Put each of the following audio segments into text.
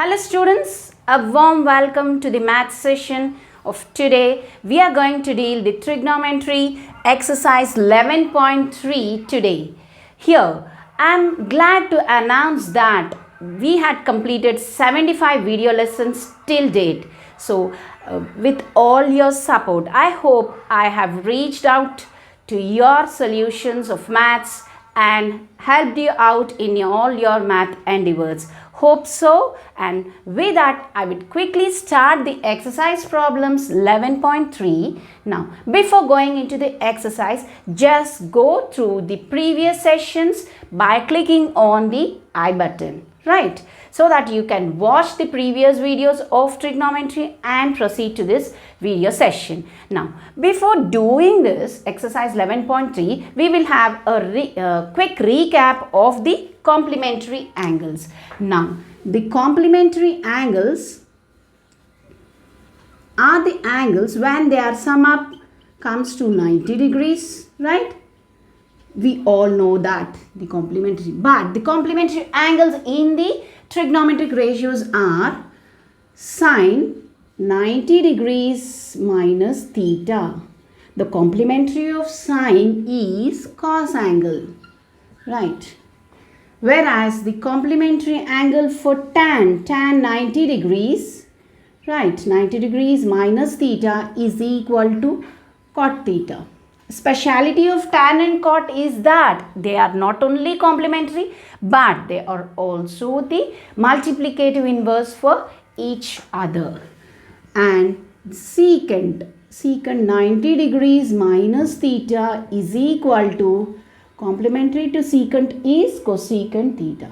Hello students, a warm welcome to the math session of today. We are going to deal the trigonometry exercise 11.3 today. Here, I am glad to announce that we had completed 75 video lessons till date. So, with all your support, I hope I have reached out to your solutions of maths and helped you out in all your math endeavors. Hope so, and with that I would quickly start the exercise problems 11.3. Now before going into the exercise, just go through the previous sessions by clicking on the I button, right, so that you can watch the previous videos of trigonometry and proceed to this video session. Now before doing this exercise 11.3, we will have a quick recap of the complementary angles. Now the complementary angles are the angles when their sum up comes to 90 degrees, right? We all know that the complementary angles in the trigonometric ratios are sine 90 degrees minus theta. The complementary of sine is cos angle, right? Whereas the complementary angle for tan 90 degrees, right, 90 degrees minus theta is equal to cot theta. Speciality of tan and cot is that they are not only complementary but they are also the multiplicative inverse for each other. And secant 90 degrees minus theta is equal to, complementary to secant is cosecant theta.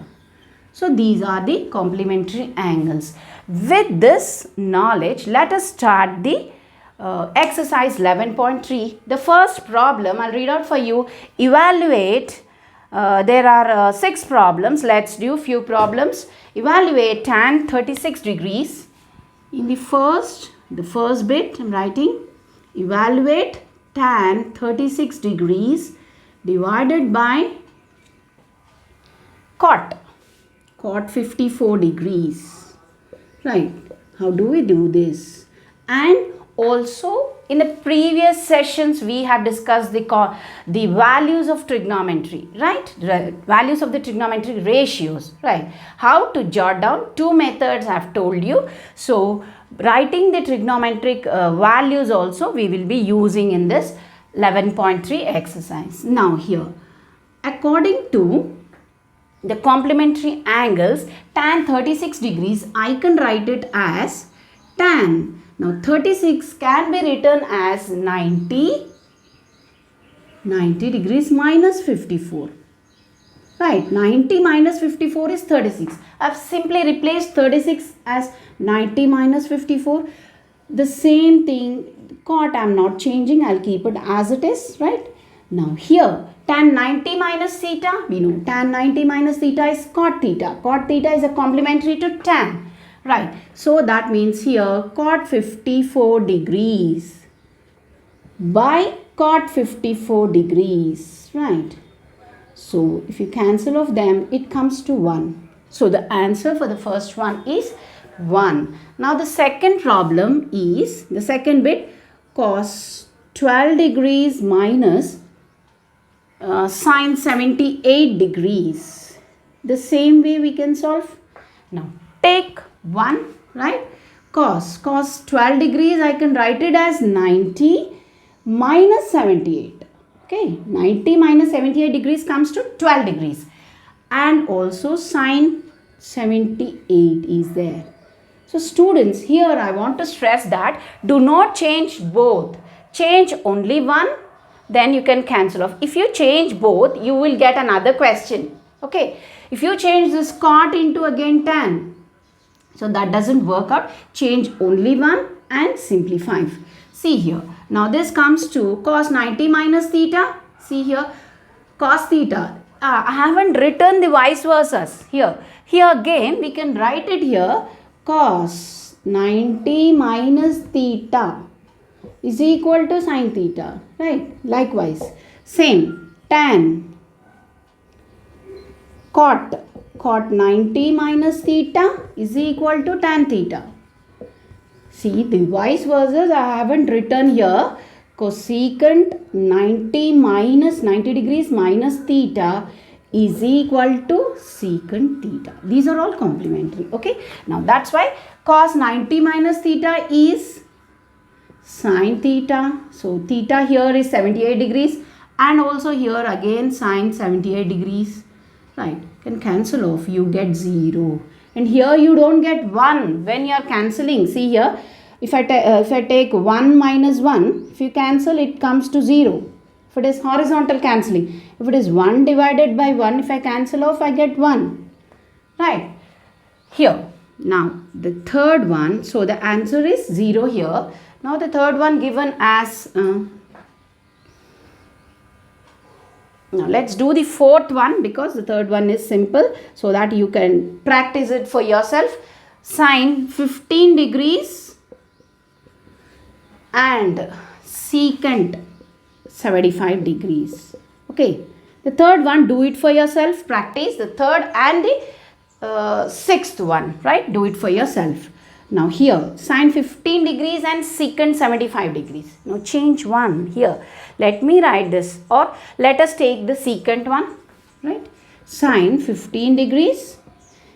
So these are the complementary angles. With this knowledge, let us start the exercise 11.3. The first problem I'll read out for you. Evaluate. There are 6 problems. Let's do few problems. Evaluate tan 36 degrees. In the first bit I'm writing evaluate tan 36 degrees divided by cot 54 degrees. Right. How do we do this? And also in the previous sessions we have discussed the values of trigonometry, right? Values of the trigonometric ratios, right? How to jot down 2 methods I have told you. So writing the trigonometric values also we will be using in this 11.3 exercise. Now here, according to the complementary angles tan 36 degrees, I can write it as tan. Now 36 can be written as 90 degrees minus 54. Right, 90 minus 54 is 36. I have simply replaced 36 as 90 minus 54. The same thing, cot I am not changing, I will keep it as it is, right? Now here, tan 90 minus theta, we know tan 90 minus theta is cot theta. Cot theta is a complementary to tan. Right, so that means here cot 54 degrees by cot 54 degrees, right? So if you cancel off them, it comes to 1. So the answer for the first one is 1. Now the second problem is, the second bit, cos 12 degrees minus sine 78 degrees. The same way we can solve. Now take 1, right? Cos 12 degrees I can write it as 90 minus 78. Okay, 90 minus 78 degrees comes to 12 degrees. And also sine 78 is there. So students, here I want to stress that do not change both. Change only one, then you can cancel off. If you change both, you will get another question. Okay, if you change this cot into again tan, so that doesn't work out. Change only one and simplify. See here. Now this comes to cos 90 minus theta. See here. Cos theta. I haven't written the vice versas here. Here again we can write it here. Cos 90 minus theta is equal to sin theta. Right. Likewise. Same. Tan. Cot cot 90 minus theta is equal to tan theta. See, the vice versa I haven't written here. Cosecant 90 degrees minus theta is equal to secant theta. These are all complementary. Okay. Now that's why cos 90 minus theta is sin theta. So theta here is 78 degrees and also here again sin 78 degrees. Right. Can cancel off. You get 0. And here you don't get 1 when you are cancelling. See here. If I take 1 minus 1, if you cancel, it comes to 0. If it is horizontal cancelling. If it is 1 divided by 1, if I cancel off, I get 1. Right. Here. Now, the third one. So, the answer is 0 here. Now, the third one given as... now, let's do the fourth one because the third one is simple. So, that you can practice it for yourself. Sine 15 degrees and secant 75 degrees. Okay. The third one, do it for yourself. Practice the third and the sixth one. Right. Do it for yourself. Now here, sine 15 degrees and secant 75 degrees. Now change one here. Let me write this, or let us take the secant one. Right. Sine 15 degrees,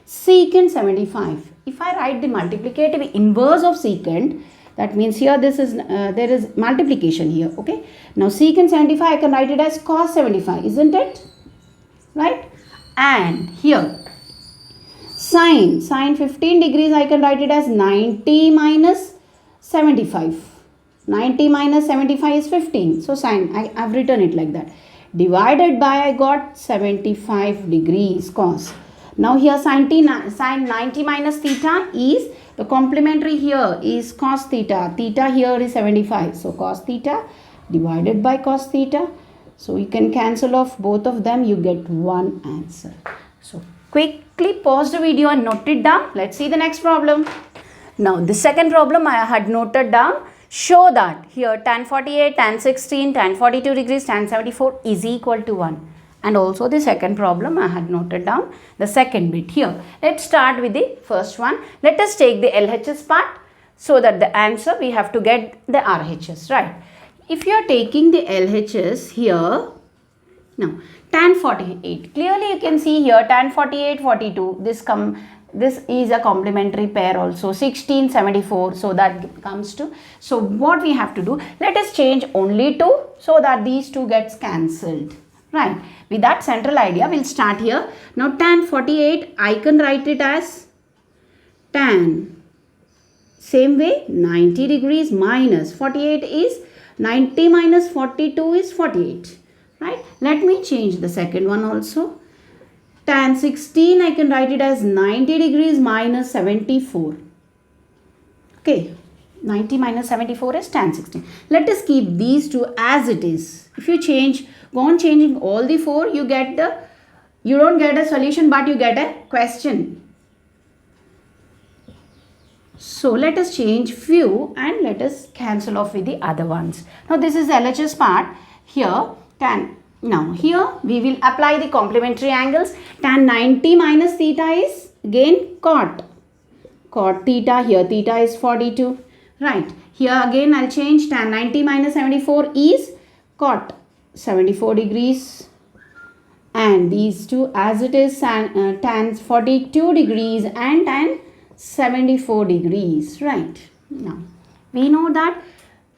secant 75. If I write the multiplicative inverse of secant, that means here this is there is multiplication here. Okay. Now secant 75 I can write it as cos 75, isn't it? Right. And here sine 15 degrees I can write it as 90 minus 75. 90 minus 75 is 15. So sine, I have written it like that. Divided by, I got 75 degrees cos. Now here sine 90 minus theta is, the complementary here is cos theta. Theta here is 75. So cos theta divided by cos theta. So you can cancel off both of them. You get one answer. So quickly pause the video and note it down. Let's see the next problem. Now the second problem I had noted down. Show that here tan 48, tan 16, tan 42 degrees, tan 74 is equal to 1. And also the second problem I had noted down the second bit here. Let's start with the first one. Let us take the LHS part so that the answer we have to get the RHS, right? If you are taking the LHS here, now tan 48, clearly you can see here tan 48, 42, this is a complementary pair also, 16, 74, so that comes to, so what we have to do, let us change only 2 so that these two gets cancelled. Right. With that central idea, we'll start here. Now, tan 48, I can write it as tan. Same way, 90 degrees minus 48 is 90 minus 42 is 48. Right. Let me change the second one also. Tan 16, I can write it as 90 degrees minus 74. Okay. 90 minus 74 is tan 16. Let us keep these two as it is. If you change, go on changing all the 4, you don't get a solution, but you get a question. So let us change few and let us cancel off with the other ones. Now this is LHS part. Here tan. Now here we will apply the complementary angles. Tan 90 minus theta is again cot. Cot theta, here theta is 42. Right. Here again I'll change tan 90 minus 74 is cot 74 degrees. And these two as it is tan 42 degrees and tan 74 degrees. Right. Now we know that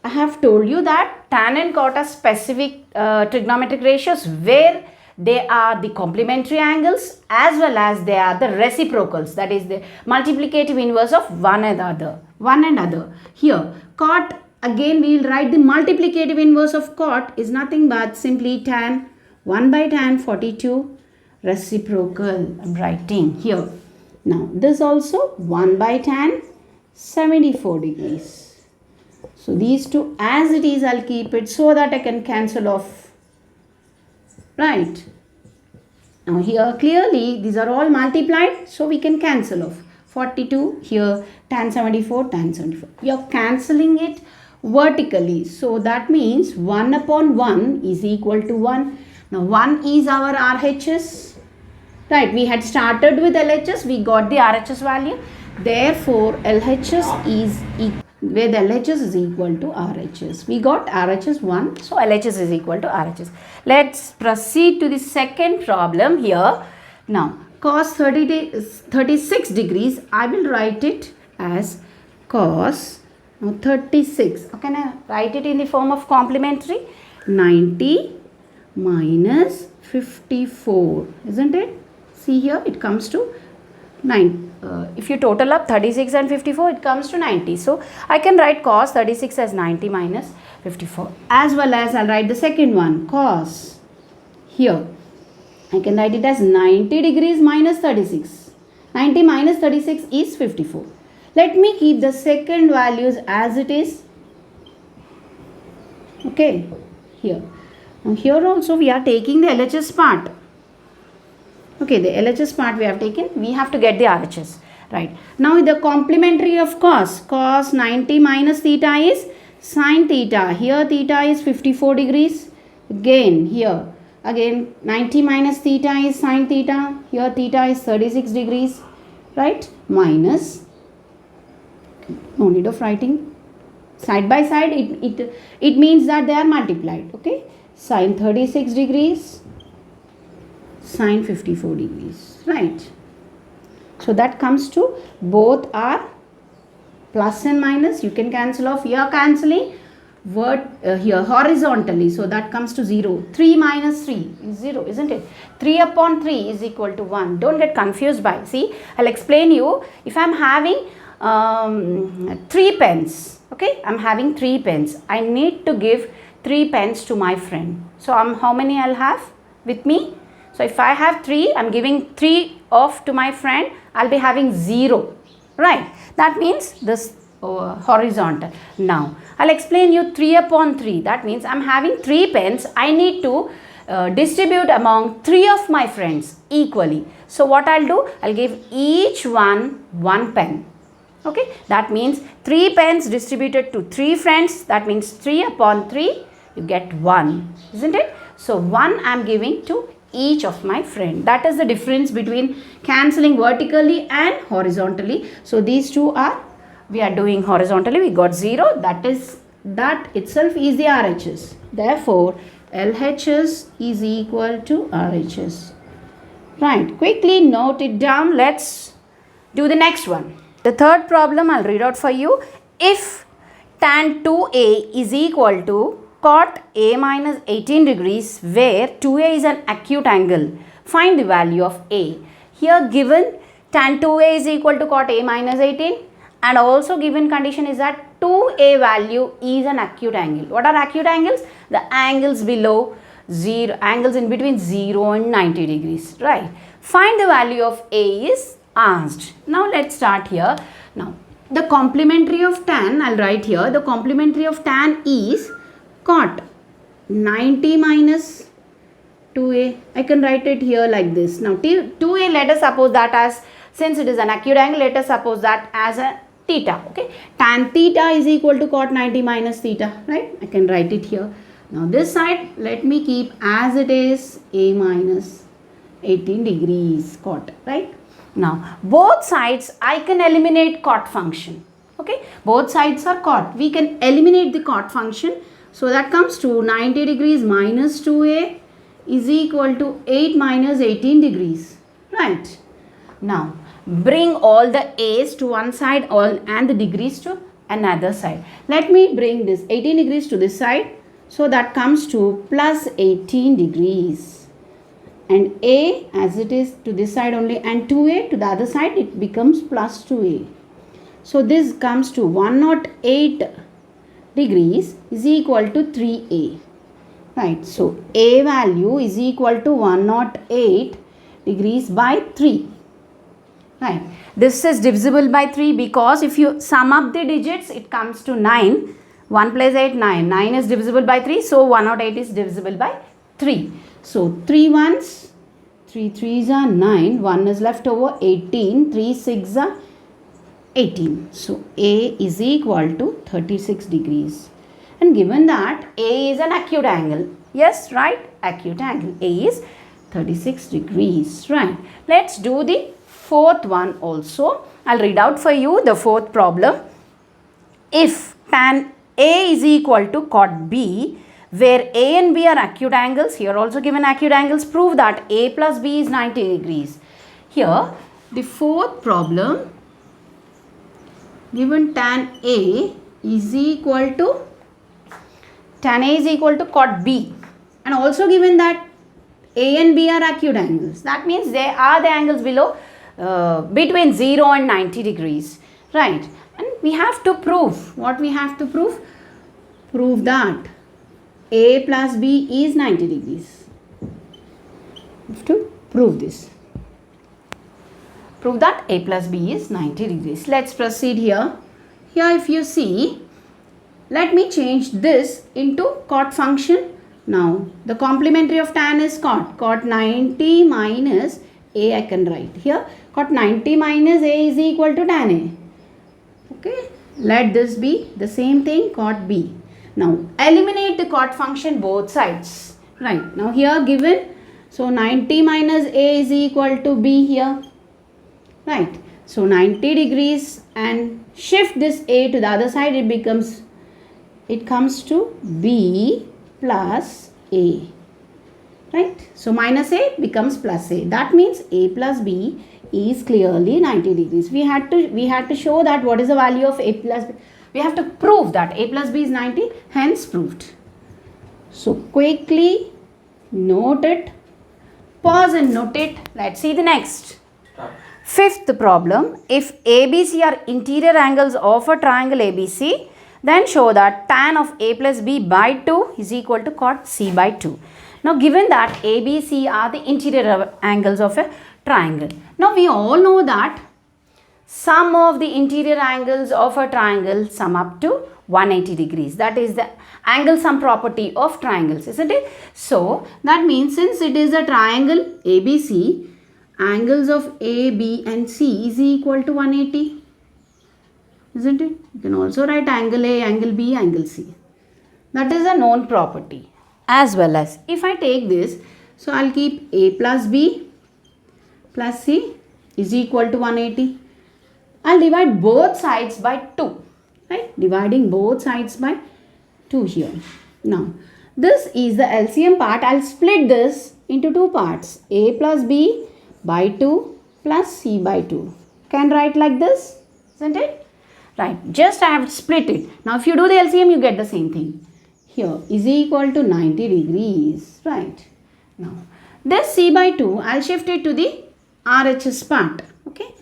I have told you that tan and cot are specific trigonometric ratios where they are the complementary angles as well as they are the reciprocals, that is the multiplicative inverse of one another. Here cot, again we will write the multiplicative inverse of cot is nothing but simply tan 1 by tan 42 reciprocal. I am writing here. Now this also 1 by tan 74 degrees. So these two as it is I'll keep it so that I can cancel off. Right. Now here clearly these are all multiplied, so we can cancel off. 42 here, tan 74, tan 74. You are cancelling it vertically. So that means 1 upon 1 is equal to 1. Now 1 is our RHS. Right, we had started with LHS, we got the RHS value. Therefore, LHS is with LHS is equal to RHS. We got RHS 1, so LHS is equal to RHS. Let's proceed to the second problem here. Now, cos 36 degrees, I will write it as cos 36. Can I write it in the form of complementary? 90 minus 54, isn't it? See here, it comes to 9. If you total up 36 and 54, it comes to 90. So, I can write cos 36 as 90 minus 54. As well as I'll write the second one, cos. Here, I can write it as 90 degrees minus 36. 90 minus 36 is 54. Let me keep the second values as it is. Okay, here. Now, here also we are taking the LHS part. Okay, the LHS part we have taken, we have to get the RHS, right. Now, the complementary of cos 90 minus theta is sin theta. Here theta is 54 degrees. Again, here, again 90 minus theta is sin theta. Here theta is 36 degrees, right, minus, no need of writing, side by side, it means that they are multiplied, okay, sin 36 degrees, sin 54 degrees, right. So that comes to both are plus and minus. You can cancel off, here cancelling here horizontally, so that comes to 0. 3 minus 3 is 0, isn't it? 3 upon 3 is equal to 1. Don't get confused by, see, I'll explain you. If I'm having 3 pence, okay, I'm having 3 pence, I need to give 3 pence to my friend. So how many I'll have with me? So if I have 3, I'm giving 3 off to my friend, I'll be having 0, right. That means this horizontal. Now, I'll explain you 3 upon 3. That means I'm having 3 pence. I need to distribute among 3 of my friends equally. So what I'll do? I'll give each one 1 pen. Okay. That means 3 pence distributed to 3 friends. That means 3 upon 3, you get 1. Isn't it? So 1 I'm giving to each of my friend. That is the difference between cancelling vertically and horizontally. So these two are, we are doing horizontally, we got 0. That itself is the RHS. Therefore, LHS is equal to RHS. Right, quickly note it down. Let's do the next one. The third problem I'll read out for you. If tan 2A is equal to cot A minus 18 degrees, where 2A is an acute angle, find the value of A. Here given tan 2A is equal to cot A minus 18, and also given condition is that 2A value is an acute angle. What are acute angles? The angles below 0, angles in between 0 and 90 degrees, right. Find the value of A is asked. Now let's start here. Now the complementary of tan, I'll write here, the complementary of tan is cot 90 minus 2A. I can write it here like this. Now 2A, let us suppose that as, since it is an acute angle, let us suppose that as a theta. Okay, tan theta is equal to cot 90 minus theta, right. I can write it here. Now this side, let me keep as it is A minus 18 degrees cot, right. Now both sides I can eliminate cot function. Okay, both sides are cot. We can eliminate the cot function. So that comes to 90 degrees minus 2A is equal to 8 minus 18 degrees, right. Now bring all the A's to one side and the degrees to another side. Let me bring this 18 degrees to this side. So that comes to plus 18 degrees. And A as it is to this side only, and 2A to the other side, it becomes plus 2A. So this comes to 108 degrees is equal to 3A. Right. So A value is equal to 108 degrees by 3. Right. This is divisible by 3 because if you sum up the digits, it comes to 9. 1 plus 8, 9. 9 is divisible by 3. So 108 is divisible by 3. So 3 ones, 3 threes are 9. 1 is left over, 18. 3 6 are 18. So A is equal to 36 degrees. And given that A is an acute angle. Yes, right? Acute angle. A is 36 degrees, right? Let's do the fourth one also. I'll read out for you the fourth problem. If tan A is equal to cot B, where A and B are acute angles, here also given acute angles, prove that A plus B is 90 degrees. Here, the fourth problem, given tan A is equal to cot B, and also given that A and B are acute angles. That means they are the angles below between 0 and 90 degrees, right? And we have to prove, what we have to prove? Prove that A plus B is 90 degrees. We have to prove this. Prove that A plus B is 90 degrees. Let's proceed here. Here if you see, let me change this into cot function. Now the complementary of tan is cot. Cot 90 minus A I can write here. Cot 90 minus A is equal to tan A. Okay. Let this be the same thing, cot B. Now eliminate the cot function both sides. Right. Now here given, so 90 minus A is equal to B here. Right. So 90 degrees, and shift this A to the other side, it comes to B plus A. Right. So minus A becomes plus A. That means A plus B is clearly 90 degrees. We had to show that what is the value of A plus B. We have to prove that A plus B is 90, hence proved. So quickly note it, pause and note it. Let's see the next. Fifth problem, if ABC are interior angles of a triangle ABC, then show that tan of A plus B by 2 is equal to cot C by 2. Now given that ABC are the interior angles of a triangle. Now we all know that sum of the interior angles of a triangle sum up to 180 degrees. That is the angle sum property of triangles, isn't it? So that means since it is a triangle ABC, angles of A, B and C is equal to 180. Isn't it? You can also write angle A, angle B, angle C. That is a known property. As well as if I take this, so I'll keep A plus B plus C is equal to 180. I'll divide both sides by 2. Right? Dividing both sides by 2 here. Now, this is the LCM part. I'll split this into two parts. A plus B by 2 plus C by 2. Can write like this, isn't it? Right, just I have split it. Now if you do the LCM, you get the same thing. Here is equal to 90 degrees, right? Now this C by 2, I'll shift it to the RHS part, okay?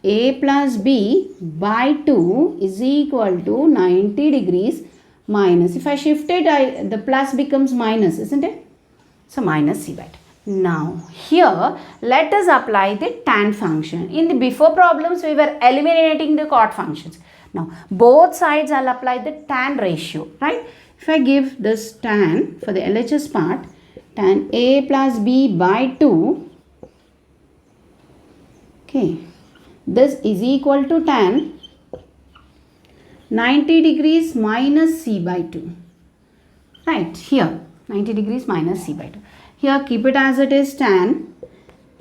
A plus B by 2 is equal to 90 degrees minus. If I shift it, the plus becomes minus, isn't it? So minus C by 2. Now here let us apply the tan function. In the before problems we were eliminating the cot functions. Now both sides I'll apply the tan ratio, right? If I give this tan for the LHS part, tan A plus B by 2, okay, this is equal to tan 90 degrees minus C by 2, right? Here 90 degrees minus C by 2. Here keep it as it is, tan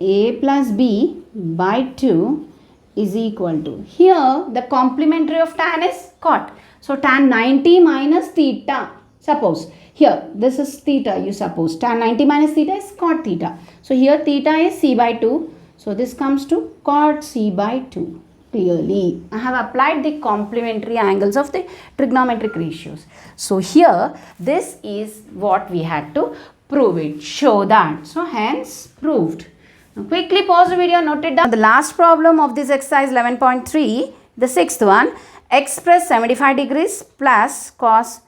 A plus B by 2 is equal to, here the complementary of tan is cot. So tan 90 minus theta, suppose here this is theta, you suppose tan 90 minus theta is cot theta. So here theta is C by 2. So this comes to cot C by 2. Clearly I have applied the complementary angles of the trigonometric ratios. So here this is what we had to prove it, show that. So hence proved. Now quickly pause the video, note it down. The last problem of this exercise 11.3, the sixth one, express 75 degrees plus cos,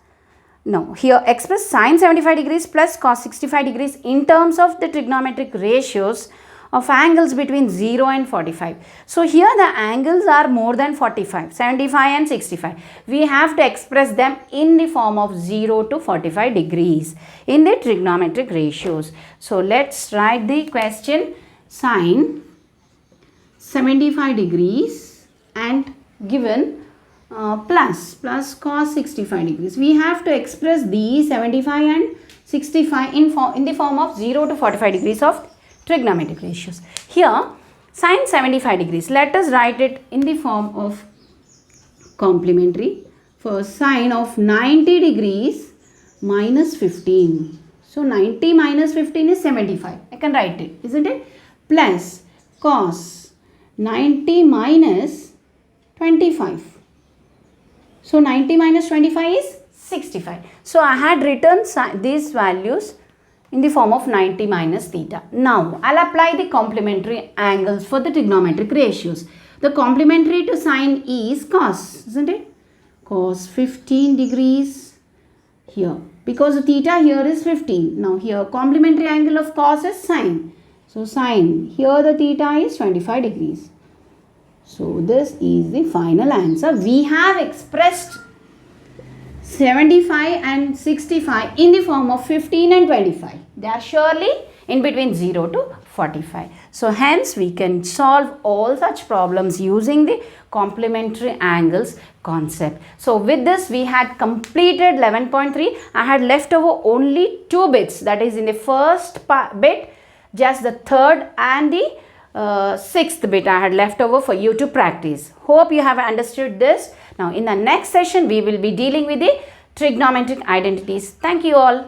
express sin 75 degrees plus cos 65 degrees in terms of the trigonometric ratios of angles between 0 and 45. So here the angles are more than 45, 75 and 65. We have to express them in the form of 0 to 45 degrees in the trigonometric ratios. So let's write the question. Sin 75 degrees and given plus cos 65 degrees. We have to express these 75 and 65 in the form of 0 to 45 degrees of trigonometric ratios. Here sine 75 degrees, let us write it in the form of complementary. First, sine of 90 degrees minus 15. So 90 minus 15 is 75. I can write it, isn't it? Plus cos 90 minus 25. So 90 minus 25 is 65. So I had written these values in the form of 90 minus theta. Now I'll apply the complementary angles for the trigonometric ratios. The complementary to sine is cos, isn't it? Cos 15 degrees here, because the theta here is 15. Now here complementary angle of cos is sine. So sine, here the theta is 25 degrees. So this is the final answer. We have expressed 75 and 65 in the form of 15 and 25. They are surely in between 0 to 45. So hence we can solve all such problems using the complementary angles concept. So with this we had completed 11.3. I had left over only 2 bits, that is in the first bit, just the third and the 6th bit I had left over for you to practice. Hope you have understood this. Now in the next session we will be dealing with the trigonometric identities. Thank you all.